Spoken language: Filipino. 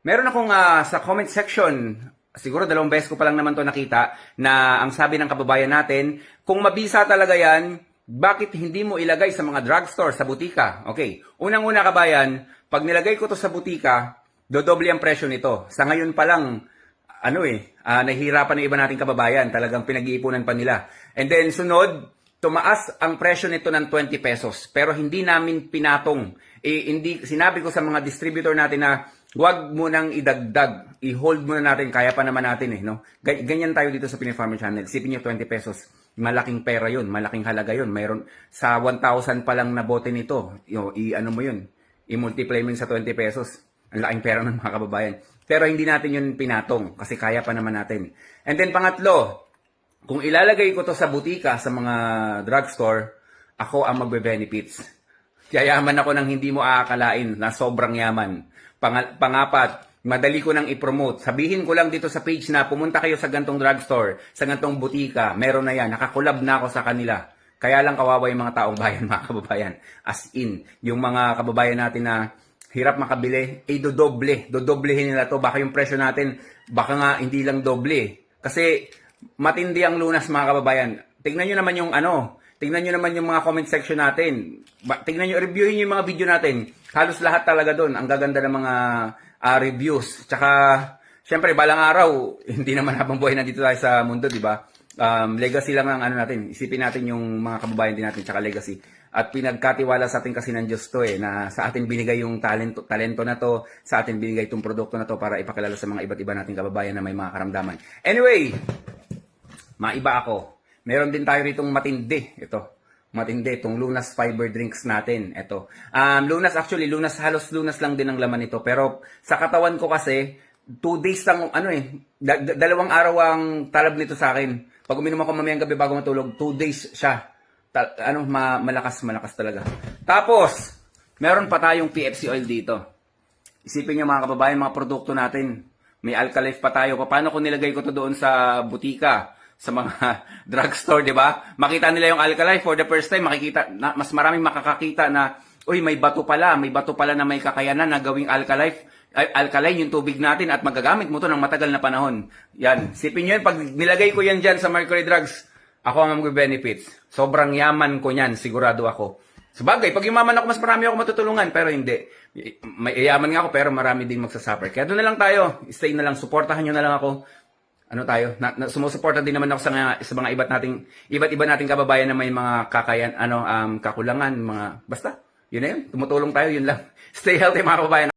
Meron akong sa comment section, siguro 2 beses ko pa lang naman to nakita, na ang sabi ng kababayan natin, kung mabisa talaga yan, bakit hindi mo ilagay sa mga drugstore, sa butika? Okay, unang-una kabayan, pag nilagay ko to sa butika, dodoble ang presyo nito. Sa ngayon pa lang, nahihirapan ng iba nating kababayan, talagang pinag-iipunan pa nila. And then sunod, tumaas ang presyo nito ng 20 pesos. Pero hindi namin pinatong. Sinabi ko sa mga distributor natin na huwag mo nang idagdag. I-hold muna natin. Kaya pa naman natin no? Ganyan tayo dito sa Pinoy Farmer Channel. Isipin nyo 20 pesos. Malaking pera yun. Malaking halaga yun. Mayroon sa 1,000 pa lang na bote nito. I-ano mo yun. I-multiply mo yun sa 20 pesos. Ang laking pera ng mga kababayan. Pero hindi natin yun pinatong. Kasi kaya pa naman natin. And then pangatlo, kung ilalagay ko to sa butika, sa mga drugstore, ako ang magbe-benefits. Yayaman ako ng hindi mo aakalain na sobrang yaman. Pangapat, madali ko nang i-promote. Sabihin ko lang dito sa page na pumunta kayo sa gantong drugstore, sa gantong butika, meron na yan. Nakakulab na ako sa kanila. Kaya lang kawawa yung mga taong bayan, mga kababayan. As in, yung mga kababayan natin na hirap makabili, dodoblehin nila to. Baka yung presyo natin, baka nga hindi lang doble. Kasi matindi ang lunas, mga kababayan. Tingnan nyo naman yung tingnan nyo naman yung mga comment section natin. Tingnan nyo, reviewin nyo yung mga video natin. Halos lahat talaga doon. Ang gaganda ng mga reviews. Tsaka, syempre, balang araw, hindi naman habang buhay nandito tayo sa mundo, di ba? Legacy lang ang natin. Isipin natin yung mga kababayan din natin, tsaka legacy. At pinagkatiwala sa atin kasi ng Diyos to na sa atin binigay yung talento na to, sa atin binigay itong produkto na to para ipakilala sa mga iba't iba nating kababayan na may mga karamdaman. Anyway, maiba ako. Meron din tayo ritong matindi. Matindi. Itong Lunas Fiber Drinks natin. Ito. Lunas, halos lunas lang din ang laman nito. Pero sa katawan ko kasi, 2 days lang, 2 araw ang talab nito sa akin. Pag uminom ako mamayang gabi bago matulog, 2 days siya. Malakas talaga. Tapos, meron pa tayong PFC oil dito. Isipin nyo mga kababayan, mga produkto natin. May Alkalife pa tayo. Paano kung nilagay ko to doon sa butika, sa mga drugstore, di ba? Makita nila yung Alkalife for the first time, mas maraming makakakita na, uy, may bato pala na may kakayanan na gawing Alkalife. Alkaline yung tubig natin at magagamit mo to ng matagal na panahon. Yan. Sipin nyo yun, pag nilagay ko yan dyan sa Mercury Drugs, ako ang mag-benefits. Sobrang yaman ko yan, sigurado ako. Sabagay, pag yumaman ako, mas marami ako matutulungan, pero hindi. May yaman nga ako, pero marami din magsasuffer. Kaya doon na lang tayo. Stay na lang, supportahan nyo na lang ako. Sumusuporta din naman ako sa mga iba't iba nating kababayan na may mga kakulangan, basta, yun na yun. Tumutulong tayo, yun lang. Stay healthy mga kababayan.